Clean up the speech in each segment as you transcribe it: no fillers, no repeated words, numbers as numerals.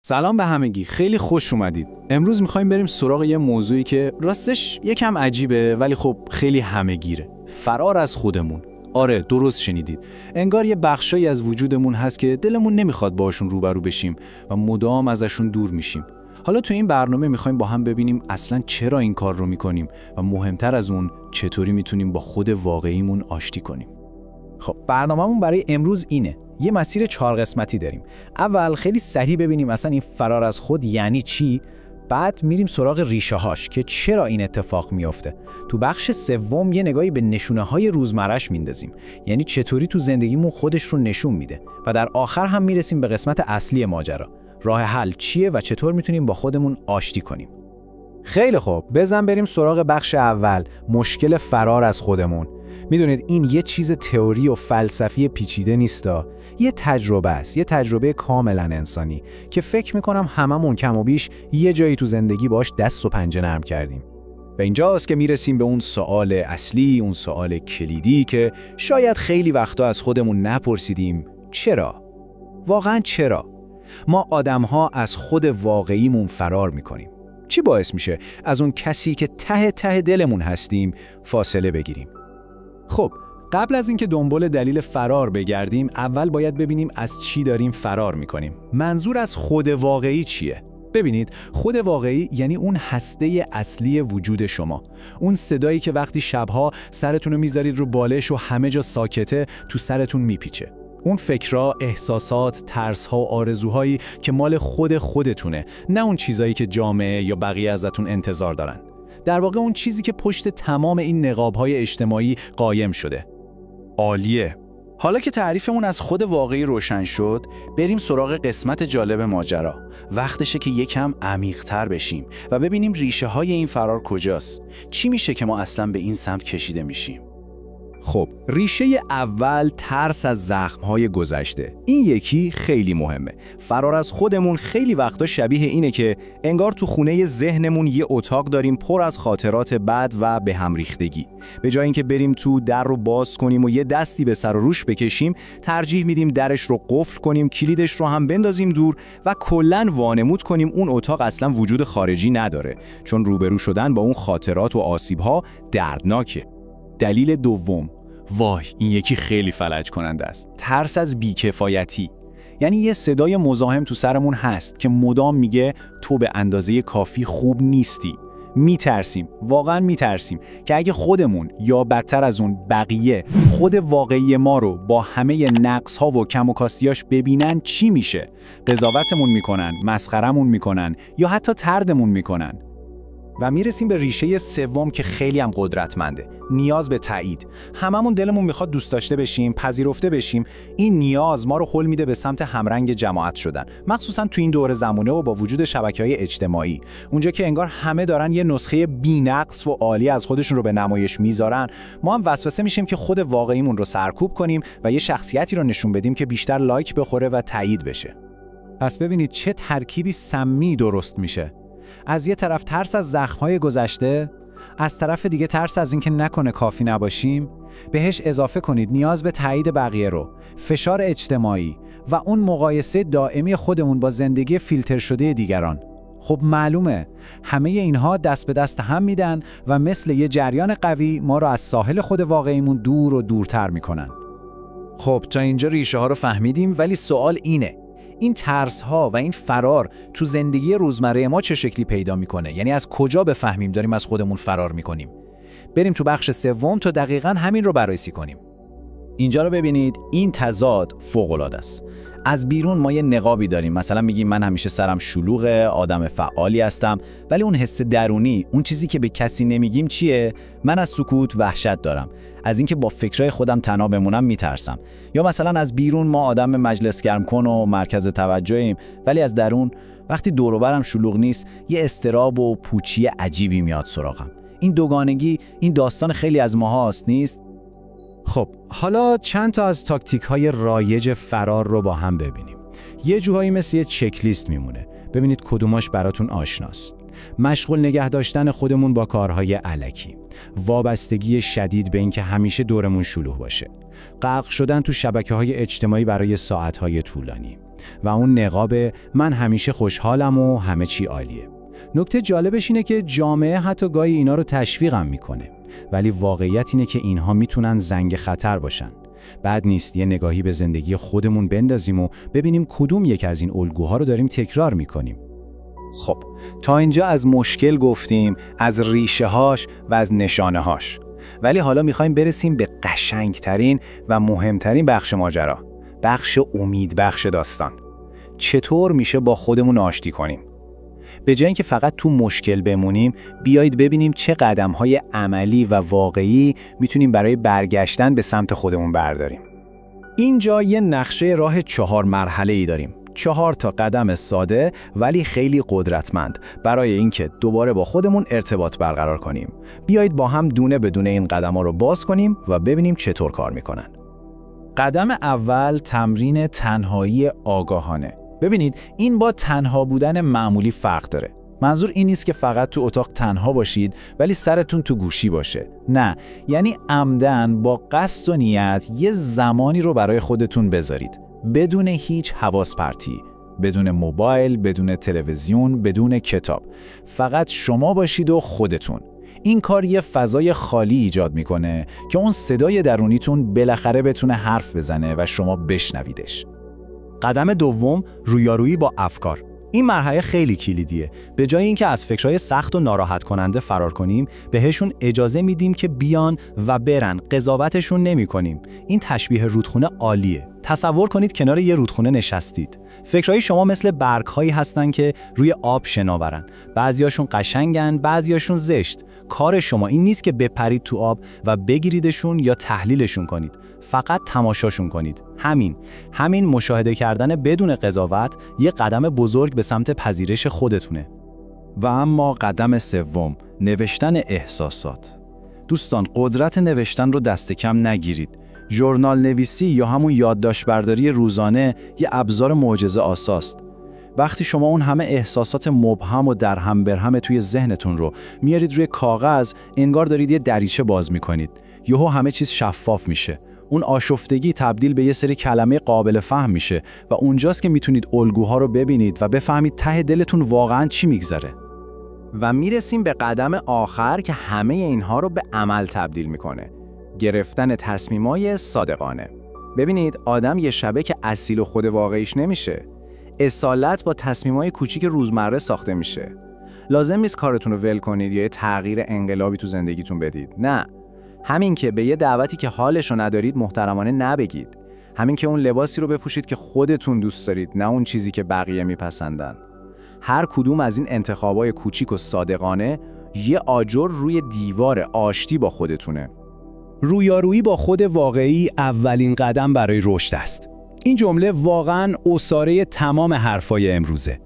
سلام به همگی، خیلی خوش اومدید. امروز میخوایم بریم سراغ یه موضوعی که راستش یکم عجیبه ولی خب خیلی همه‌گیره. فرار از خودمون. آره درست شنیدید. انگار یه بخشایی از وجودمون هست که دلمون نمیخواد باهاشون روبرو بشیم و مدام ازشون دور میشیم. حالا تو این برنامه میخوایم با هم ببینیم اصلاً چرا این کار رو میکنیم و مهمتر از اون چطوری میتونیم با خود واقعیمون آشتی کنیم. خب برنامه‌مون برای امروز اینه. یه مسیر 4 قسمتی داریم. اول خیلی سریع ببینیم اصلا این فرار از خود یعنی چی، بعد میریم سراغ ریشه هاش که چرا این اتفاق میفته. تو بخش سوم یه نگاهی به نشونه های روزمره‌اش میندازیم، یعنی چطوری تو زندگیمون خودش رو نشون میده، و در آخر هم میرسیم به قسمت اصلی ماجرا. راه حل چیه و چطور میتونیم با خودمون آشتی کنیم. خیلی خوب، بزن بریم سراغ بخش اول، مشکل فرار از خودمون. میدونید این یه چیز تئوری و فلسفی پیچیده نیستا، یه تجربه است، یه تجربه کاملا انسانی که فکر میکنم هممون کم و بیش یه جایی تو زندگی باش دست و پنجه نرم کردیم. و اینجاست که میرسیم به اون سوال اصلی، اون سوال کلیدی که شاید خیلی وقتا از خودمون نپرسیدیم: چرا؟ واقعا چرا؟ ما آدم‌ها از خود واقعیمون فرار میکنیم. چی باعث میشه از اون کسی که ته ته دلمون هستیم فاصله بگیریم؟ خب قبل از اینکه دنبال دلیل فرار بگردیم، اول باید ببینیم از چی داریم فرار میکنیم. منظور از خود واقعی چیه؟ ببینید، خود واقعی یعنی اون هسته اصلی وجود شما، اون صدایی که وقتی شبها سرتون رو میذارید رو بالش و همه جا ساکته تو سرتون میپیچه. اون فکرها، احساسات، ترس‌ها و آرزوهایی که مال خودتونه، نه اون چیزایی که جامعه یا بقیه ازتون انتظار دارن. در واقع اون چیزی که پشت تمام این نقاب‌های اجتماعی قایم شده. عالیه. حالا که تعریفمون از خود واقعی روشن شد، بریم سراغ قسمت جالب ماجرا. وقتشه که یکم عمیق‌تر بشیم و ببینیم ریشه‌های این فرار کجاست. چی میشه که ما اصلاً به این سمت کشیده میشیم؟ خب ریشه اول ترس از زخم‌های گذشته. این یکی خیلی مهمه. فرار از خودمون خیلی وقتا شبیه اینه که انگار تو خونه ذهنمون یه اتاق داریم پر از خاطرات بد و به هم ریختگی. به جای اینکه بریم تو در رو باز کنیم و یه دستی به سر و روش بکشیم، ترجیح میدیم درش رو قفل کنیم، کلیدش رو هم بندازیم دور و کلاً وانمود کنیم اون اتاق اصلاً وجود خارجی نداره، چون روبرو شدن با اون خاطرات و آسیب‌ها دردناکه. دلیل دوم، وای این یکی خیلی فلج کننده است. ترس از بیکفایتی. یعنی یه صدای مزاحم تو سرمون هست که مدام میگه تو به اندازه کافی خوب نیستی. میترسیم، واقعا میترسیم که اگه خودمون یا بدتر از اون بقیه خود واقعی ما رو با همه نقص‌ها و کم و کاستیاش ببینن چی میشه؟ قضاوتمون میکنن، مسخرمون میکنن یا حتی طردمون میکنن. و میرسیم به ریشه سوم که خیلی هم قدرتمنده، نیاز به تایید. هممون دلمون میخواد دوست داشته بشیم، پذیرفته بشیم. این نیاز ما رو هل میده به سمت همرنگ جماعت شدن، مخصوصا تو این دور زمانه و با وجود شبکه‌های اجتماعی، اونجا که انگار همه دارن یه نسخه بی‌نقص و عالی از خودشون رو به نمایش میذارن. ما هم وسوسه میشیم که خود واقعیمون رو سرکوب کنیم و یه شخصیتی رو نشون بدیم که بیشتر لایک بخوره و تایید بشه. پس ببینید چه ترکیبی سمی درست میشه. از یه طرف ترس از زخم‌های گذشته، از طرف دیگه ترس از اینکه نکنه کافی نباشیم، بهش اضافه کنید نیاز به تایید بقیه رو، فشار اجتماعی و اون مقایسه دائمی خودمون با زندگی فیلتر شده دیگران. خب معلومه همه اینها دست به دست هم میدن و مثل یه جریان قوی ما رو از ساحل خود واقعیمون دور و دورتر میکنن. خب تا اینجا ریشه ها رو فهمیدیم، ولی سوال اینه: این ترس ها و این فرار تو زندگی روزمره ما چه شکلی پیدا میکنه؟ یعنی از کجا بفهمیم داریم از خودمون فرار میکنیم؟ بریم تو بخش سوم تا دقیقاً همین رو بررسی کنیم. اینجا رو ببینید، این تضاد فوق العاده است. از بیرون ما یه نقابی داریم، مثلا میگیم من همیشه سرم شلوغه، آدم فعالی هستم، ولی اون حس درونی، اون چیزی که به کسی نمیگیم چیه؟ من از سکوت وحشت دارم، از اینکه با فکرای خودم تنها بمونم میترسم. یا مثلا از بیرون ما آدم مجلس گرم کن و مرکز توجهیم، ولی از درون وقتی دور و برم شلوغ نیست، یه اضطراب و پوچی عجیبی میاد سراغم. این دوگانگی، این داستان خیلی از ماهاست نیست؟ خب حالا چند تا از تاکتیک‌های رایج فرار رو با هم ببینیم. یه جوهایی مثل یه چک لیست میمونه. ببینید کدوماش براتون آشناست. مشغول نگه داشتن خودمون با کارهای الکی، وابستگی شدید به اینکه همیشه دورمون شلوغ باشه، غرق شدن تو شبکه‌های اجتماعی برای ساعت‌های طولانی، و اون نقاب من همیشه خوشحالم و همه چی عالیه. نکته جالبش اینه که جامعه حتی گاهی اینا رو تشویقم میکنه، ولی واقعیت اینه که اینها میتونن زنگ خطر باشن. بد نیست یه نگاهی به زندگی خودمون بندازیم و ببینیم کدوم یک از این الگوها رو داریم تکرار میکنیم. خب تا اینجا از مشکل گفتیم، از ریشه هاش و از نشانه هاش، ولی حالا میخوایم برسیم به قشنگترین و مهمترین بخش ماجرا، بخش امیدبخش داستان. چطور میشه با خودمون آشتی کنیم؟ به جای اینکه فقط تو مشکل بمونیم، بیایید ببینیم چه قدم‌های عملی و واقعی میتونیم برای برگشتن به سمت خودمون برداریم. اینجا یه نقشه راه 4 مرحله‌ای داریم. 4 تا قدم ساده ولی خیلی قدرتمند برای اینکه دوباره با خودمون ارتباط برقرار کنیم. بیایید با هم دونه بدون این قدم‌ها رو باز کنیم و ببینیم چطور کار میکنن. قدم اول تمرین تنهایی آگاهانه. ببینید این با تنها بودن معمولی فرق داره. منظور این نیست که فقط تو اتاق تنها باشید ولی سرتون تو گوشی باشه. نه، یعنی عمدن با قصد و نیت یه زمانی رو برای خودتون بذارید، بدون هیچ حواس پرتی، بدون موبایل، بدون تلویزیون، بدون کتاب. فقط شما باشید و خودتون. این کار یه فضای خالی ایجاد میکنه که اون صدای درونیتون بالاخره بتونه حرف بزنه و شما بشنویدش. قدم دوم، رویارویی با افکار. این مرحله خیلی کلیدیه. به جای اینکه از فکرهای سخت و ناراحت کننده فرار کنیم، بهشون اجازه میدیم که بیان و برن، قضاوتشون نمی‌کنیم. این تشبیه رودخونه عالیه. تصور کنید کنار یه رودخونه نشستید. فکرهای شما مثل برگ‌هایی هستن که روی آب شناورن. بعضیاشون قشنگن، بعضیاشون زشت. کار شما این نیست که بپرید تو آب و بگیریدشون یا تحلیلشون کنید. فقط تماشاشون کنید. همین مشاهده کردن بدون قضاوت یه قدم بزرگ به سمت پذیرش خودتونه. و اما قدم سوم، نوشتن احساسات. دوستان، قدرت نوشتن رو دست کم نگیرید. ژورنال نویسی یا همون یادداشت برداری روزانه یه ابزار معجزه آساست. وقتی شما اون همه احساسات مبهم و درهم برهم توی ذهنتون رو میارید روی کاغذ، انگار دارید یه دریچه باز میکنید. یهو همه چیز شفاف میشه. اون آشفتگی تبدیل به یه سری کلمه قابل فهم میشه و اونجاست که میتونید الگوها رو ببینید و بفهمید ته دلتون واقعاً چی میگذره. و میرسیم به قدم آخر که همه اینها رو به عمل تبدیل میکنه. گرفتن تصمیمای صادقانه. ببینید آدم یه شبه که اصیل و خود واقعیش نمیشه. اصالت با تصمیمای کوچیک روزمره ساخته میشه. لازم نیست کارتون رو ول کنید یا یه تغییر انقلابی تو زندگیتون بدید. نه. همین که به یه دعوتی که حالش رو ندارید محترمانه نبگید. همین که اون لباسی رو بپوشید که خودتون دوست دارید، نه اون چیزی که بقیه میپسندن. هر کدوم از این انتخابای کوچیک و صادقانه یه آجر روی دیوار آشتی با خودتونه. رویارویی با خود واقعی اولین قدم برای رشد است. این جمله واقعاً اساره تمام حرفای امروزه.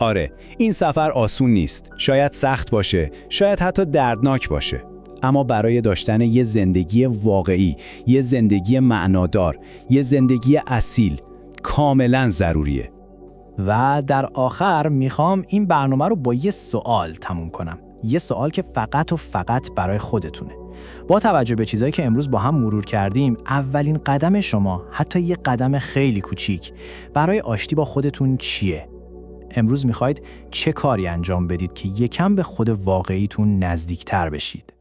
آره، این سفر آسون نیست. شاید سخت باشه، شاید حتی دردناک باشه. اما برای داشتن یه زندگی واقعی، یه زندگی معنادار، یه زندگی اصیل، کاملاً ضروریه. و در آخر میخوام این برنامه رو با یه سوال تموم کنم. یه سوال که فقط و فقط برای خودتونه. با توجه به چیزایی که امروز با هم مرور کردیم، اولین قدم شما، حتی یه قدم خیلی کوچیک، برای آشتی با خودتون چیه؟ امروز میخواید چه کاری انجام بدید که یکم به خود واقعیتون نزدیکتر بشید؟